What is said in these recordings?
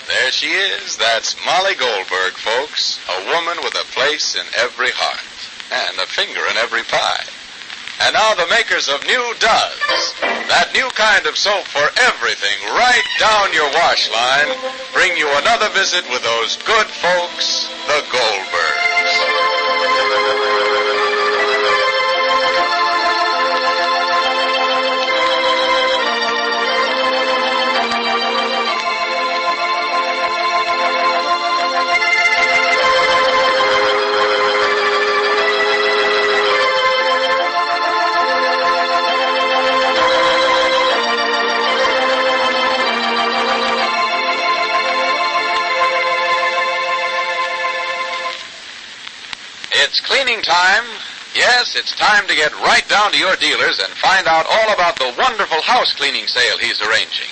There she is. That's Molly Goldberg, folks. A woman with a place in every heart and a finger in every pie. And now the makers of New Does, that new kind of soap for everything right down your wash line, bring you another visit with those good folks, the Goldbergs. It's cleaning time. Yes, it's time to get right down to your dealers and find out all about the wonderful house cleaning sale he's arranging.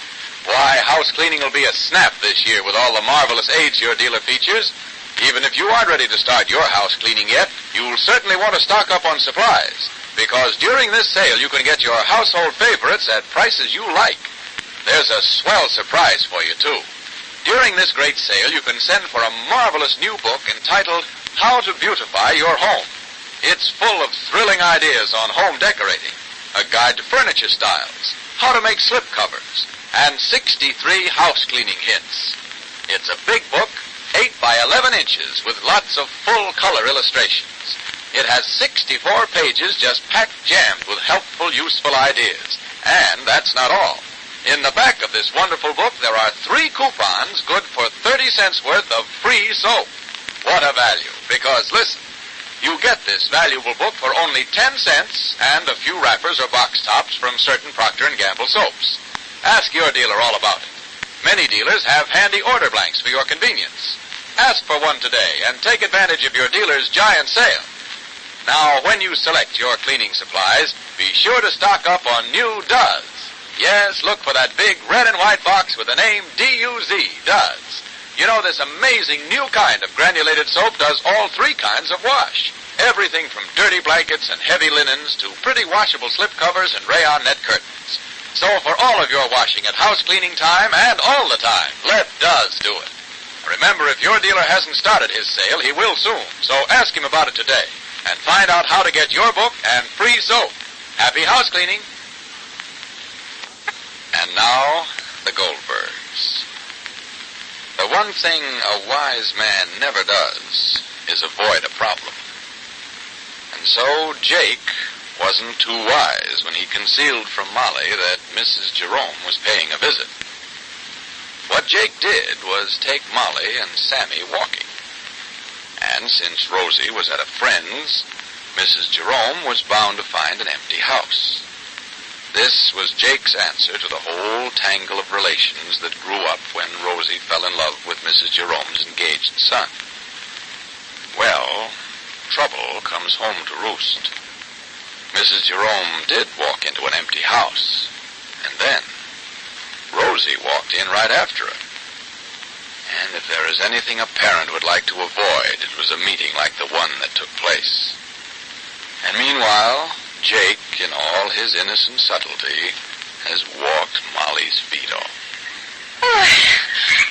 Why, house cleaning will be a snap this year with all the marvelous aids your dealer features. Even if you aren't ready to start your house cleaning yet, you'll certainly want to stock up on supplies, because during this sale you can get your household favorites at prices you like. There's a swell surprise for you, too. During this great sale, you can send for a marvelous new book entitled How to Beautify Your Home. It's full of thrilling ideas on home decorating, a guide to furniture styles, how to make slip covers, and 63 house cleaning hints. It's a big book, 8 by 11 inches, with lots of full-color illustrations. It has 64 pages just packed jammed with helpful, useful ideas. And that's not all. In the back of this wonderful book, there are 3 coupons good for 30 cents worth of free soap. What a value, because listen, you get this valuable book for only 10 cents and a few wrappers or box tops from certain Procter & Gamble soaps. Ask your dealer all about it. Many dealers have handy order blanks for your convenience. Ask for one today and take advantage of your dealer's giant sale. Now, when you select your cleaning supplies, be sure to stock up on New Does. Yes, look for that big red and white box with the name D-U-Z, Does. You know, this amazing new kind of granulated soap does all 3 kinds of wash. Everything from dirty blankets and heavy linens to pretty washable slip covers and rayon net curtains. So for all of your washing at house cleaning time and all the time, let Does do it. Remember, if your dealer hasn't started his sale, he will soon. So ask him about it today and find out how to get your book and free soap. Happy house cleaning. And now, the Goldbergs. The one thing a wise man never does is avoid a problem. And so Jake wasn't too wise when he concealed from Molly that Mrs. Jerome was paying a visit. What Jake did was take Molly and Sammy walking. And since Rosie was at a friend's, Mrs. Jerome was bound to find an empty house. This was Jake's answer to the whole tangle of relations that grew up when Rosie fell in love with Mrs. Jerome's engaged son. Well, trouble comes home to roost. Mrs. Jerome did walk into an empty house, and then Rosie walked in right after her. And if there is anything a parent would like to avoid, it was a meeting like the one that took place. And meanwhile, Jake, in all his innocent subtlety, has walked Molly's feet off. Oh,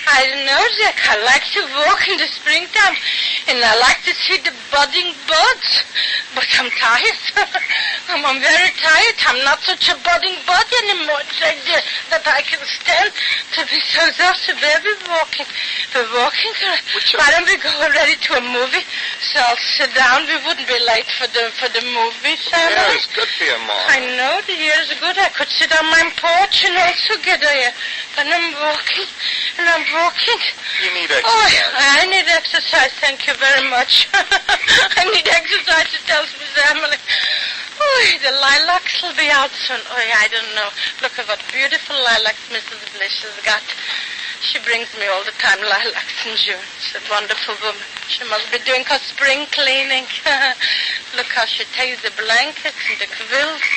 I don't know, Jack. I like to walk in the springtime, and I like to see the budding buds. But I'm tired. I'm very tired. I'm not such a budding bud anymore, Jack, that I can stand to be so exhausted. Baby, walking. We're walking. Why don't we go already to a movie? So I'll sit down. We wouldn't be late for the movie, Sam. Yeah, it's good for you, Mom. I know, the air is good. I could sit on my porch and also get air. But I'm walking, and I'm walking. You need exercise. Oh, I need exercise, thank you very much. I need exercise, it tells Miss Emily. Oh, the lilacs will be out soon. Oh, I don't know. Look at what beautiful lilacs Mrs. Blish has got. She brings me all the time lilacs in June. She's a wonderful woman. She must be doing her spring cleaning. Look how she takes the blankets and the quilts.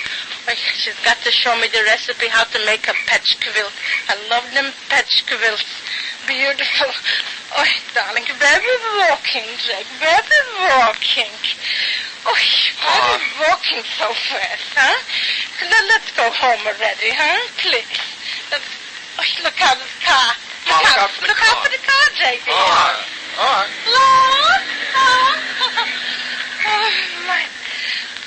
Oh, she's got to show me the recipe how to make a patch quilt. I love them patch quilts. Beautiful. Oh, darling, baby walking, Jack. Baby walking. Oh, why are you walking so fast, huh? Let's go home already, huh? Please. Oh, look out of the car. Look out for the car, J.B. All right. Lord! Oh, my.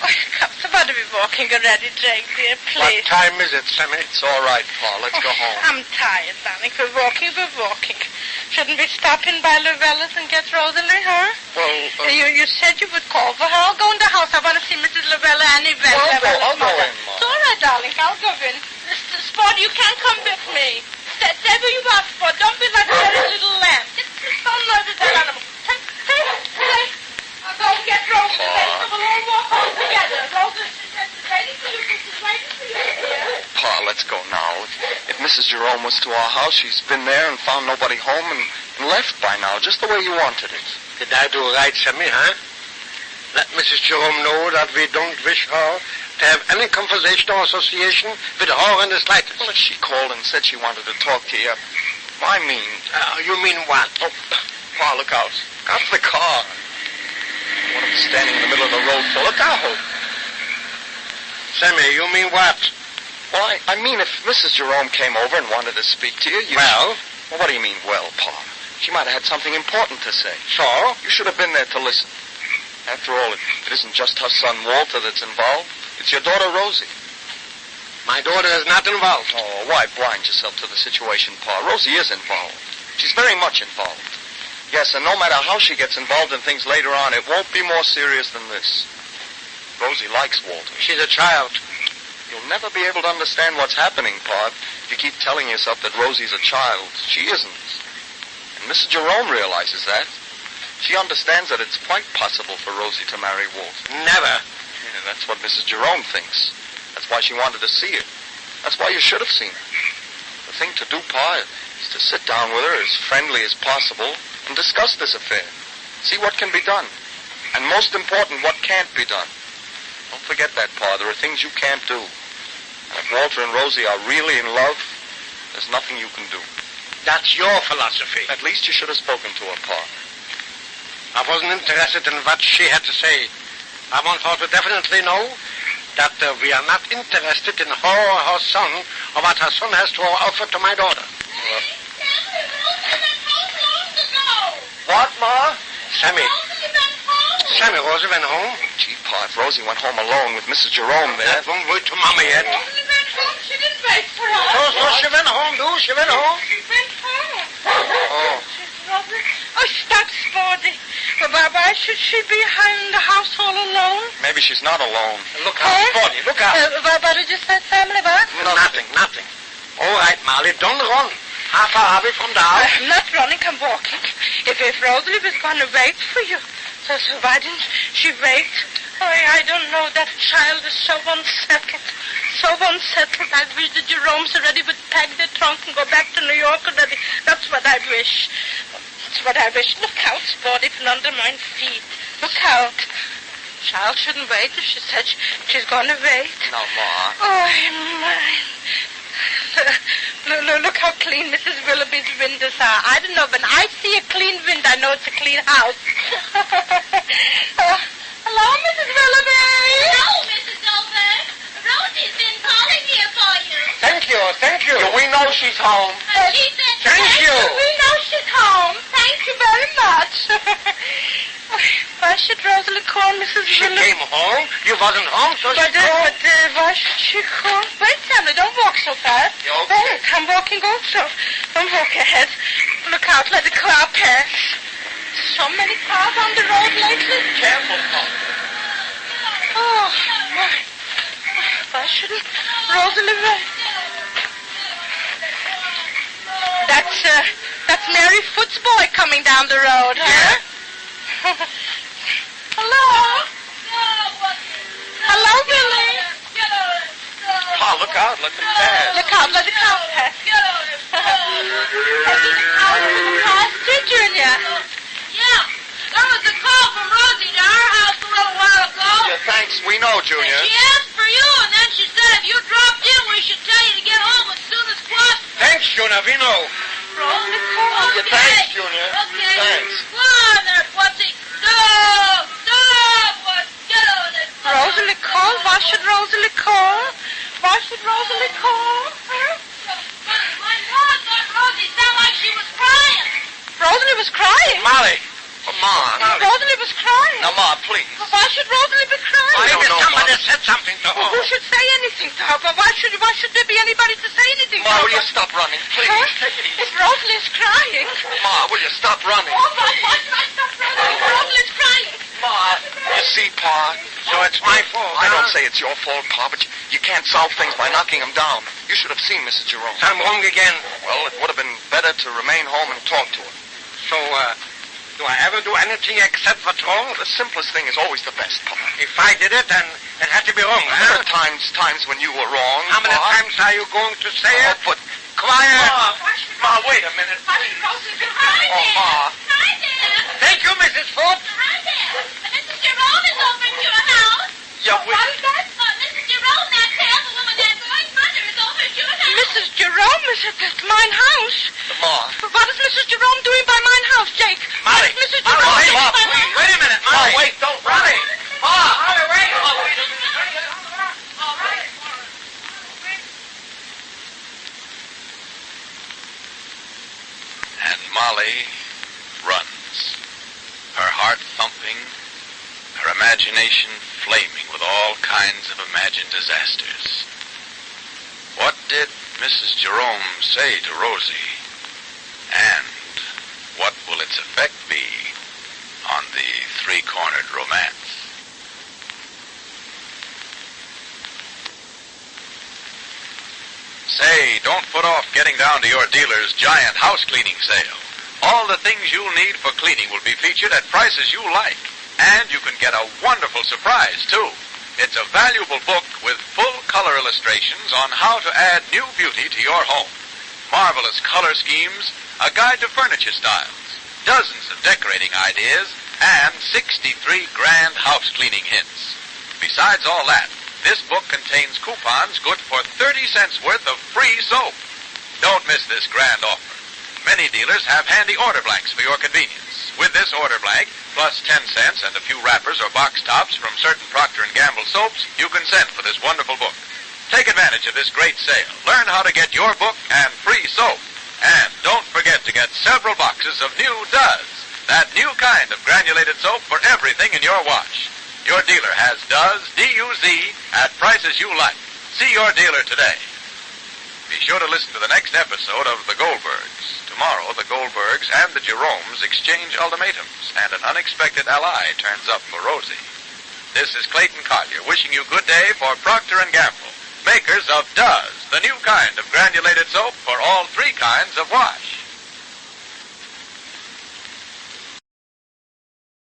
Oh, come, somebody be walking already, Jake, dear, please. What time is it, Sammy? It's all right, Pa. Let's go home. I'm tired, darling. We're walking. Shouldn't we stop in by Luella's and get Rosalie, huh? Well, You said you would call for her. I'll go in the house. I want to see Mrs. Luella and Yvette. I'll go in, Ma. It's all right, darling. I'll go in. Sport, you can't come with me. Stay where you are, Sport. Don't be like a very little lamb. Don't nervous, that animal. Stay. I'll go get Rosalie. We'll all walk home together. Rosalie's waiting for you. She's waiting for you here. Pa, let's go now. If Mrs. Jerome was to our house, she's been there and found nobody home and left by now, just the way you wanted it. Did I do right, Sammy, huh? Let Mrs. Jerome know that we don't wish her to have any conversation or association with her in the slightest. Well, if she called and said she wanted to talk to you, I mean... You mean what? Oh, Pa, look out. Out of the car. One of them standing in the middle of the road, so look out. Sammy, you mean what? Well, I mean, if Mrs. Jerome came over and wanted to speak to you, Well, what do you mean, well, Pa? She might have had something important to say. so? You should have been there to listen. After all, it isn't just her son, Walter, that's involved. It's your daughter, Rosie. My daughter is not involved. Oh, why blind yourself to the situation, Pa? Rosie is involved. She's very much involved. Yes, and no matter how she gets involved in things later on, it won't be more serious than this. Rosie likes Walter. She's a child. You'll never be able to understand what's happening, Pa, if you keep telling yourself that Rosie's a child. She isn't. And Mrs. Jerome realizes that. She understands that it's quite possible for Rosie to marry Walter. Never. Yeah, that's what Mrs. Jerome thinks. That's why she wanted to see her. That's why you should have seen her. The thing to do, Pa, is to sit down with her as friendly as possible and discuss this affair. See what can be done. And most important, what can't be done. Don't forget that, Pa. There are things you can't do. And if Walter and Rosie are really in love, there's nothing you can do. That's your philosophy. At least you should have spoken to her, Pa. I wasn't interested in what she had to say. I want her to definitely know that we are not interested in her or her son or what her son has to offer to my daughter. What, Ma? Sammy, Rosie went home. Gee, Pa, if Rosie went home alone with Mrs. Jerome there... That won't wait to Mama yet. Rosalie went home. She didn't wait for us. So she went home, too. She went home. She went home. Oh. Oh, stop, Sporty. Why should she be in the house all alone? Maybe she's not alone. Look out, Sporty, look out. What did you say, family? What? Nothing. All right, Molly, don't run. How far are we from the house? I'm not running, I'm walking. If Rosalie was going to wait for you, so why didn't she wait? Oh, I don't know. That child is so unsettled. So unsettled. I wish the Jeromes already would pack their trunk and go back to New York already. That's what I wish. That's what I wish. Look out, Sporty, from under my feet. Look out. Child shouldn't wait if she said she's going to wait. No, Ma. Oh, my. Look how clean Mrs. Willoughby's windows are. I don't know. When I see a clean window, I know it's a clean house. Hello, Mrs. Willoughby. Hello, Mrs. Goldberg. Rosie's been calling here for you. Thank you. We know she's home. She said... Thank you. We know she's home. Thank you very much. Why should Rosalie call Mrs. She Willoughby? came home. You wasn't home, so she called. But why should she call? Wait, Sammy, don't walk so fast. You okay? Wait, I'm walking also. Don't walk ahead. Look out, let the car pass. So many cars on the road lately. Careful, Pa. Oh, my. Why shouldn't Rosalie wait? That's Mary Foot's boy coming down the road, huh? Hello? Hello, Billy. Pa, look out. Let them pass. Look out, let the car pass. Have you out of the pasture, Junior? Yeah, there was a call from Rosie to our house a little while ago. Yeah, thanks. We know, Junior. She asked for you, and then she said if you dropped in, we should tell you to get home as soon as possible. Thanks, Junior, we know. Rosalie called. Yeah, thanks, Junior. Okay. Thanks. Come on there, Pussy. Stop, Puss. Get on it. Rosalie called? Why should Rosalie call? Why should Rosalie call? Huh? My Rosalie was crying. Molly. Come on. Rosalie was crying. Now, Ma, please. But why should Rosalie be crying? I don't Maybe know, somebody Mom. said something to her. Who should say anything to her? But why should there be anybody to say anything to Ma, her? will you stop running, please? Huh? Take it easy. If Rosalie is crying. Ma, will you stop running? Oh, why should I stop running? Rosalie's crying. Ma, you see, Pa, So it's my fault. I huh? don't say it's your fault, Pa, but you can't solve things by knocking them down. You should have seen Mrs. Jerome. I'm wrong again. Well, it would have been better to remain home and talk to her. So, do I ever do anything except what's wrong? The simplest thing is always the best, Pa. If I did it, then it had to be wrong, There huh? are times when you were wrong, How many Pa. times are you going to say Oh, it? but... Quiet. Ma, wait a minute, Why please. should Rosalie be Oh, crying? Ma. Hi there. Thank you, Mrs. Foote. Hi there. Mrs. Jerome is over at your house. Yeah, we... What is that? Mrs. Jerome, that terrible woman, that boy's mother, is over at your house. Mrs. Jerome is at mine house. Ma. What is Mrs. Jerome doing by mine house, Jake? Molly. What is Mrs. Molly, Jerome wait, doing Ma, by please. mine house? Wait a minute, Ma, Molly. wait, don't run. Molly. Ma. Molly, wait. Ma, wait a minute. All right. And Molly runs, her heart thumping, her imagination flaming with all kinds of imagined disasters. What did Mrs. Jerome say to Rosie? And what will its effect be on the three-cornered romance? Say, don't put off getting down to your dealer's giant house cleaning sale. All the things you'll need for cleaning will be featured at prices you like. And you can get a wonderful surprise, too. It's a valuable book with full color illustrations on how to add new beauty to your home. Marvelous color schemes, a guide to furniture styles, dozens of decorating ideas, and 63 grand house cleaning hints. Besides all that, this book contains coupons good for 30 cents worth of free soap. Don't miss this grand offer. Many dealers have handy order blanks for your convenience. With this order blank, plus 10 cents and a few wrappers or box tops from certain Procter & Gamble soaps, you can send for this wonderful book. Take advantage of this great sale. Learn how to get your book and free soap. And don't forget to get several boxes of new Duz, that new kind of granulated soap for everything in your wash. Your dealer has Duz, D-U-Z, at prices you like. See your dealer today. Be sure to listen to the next episode of The Goldbergs. Tomorrow, the Goldbergs and the Jeromes exchange ultimatums, and an unexpected ally turns up for Rosie. This is Clayton Collier wishing you good day for Procter & Gamble, makers of Duz, the new kind of granulated soap for all three kinds of wash.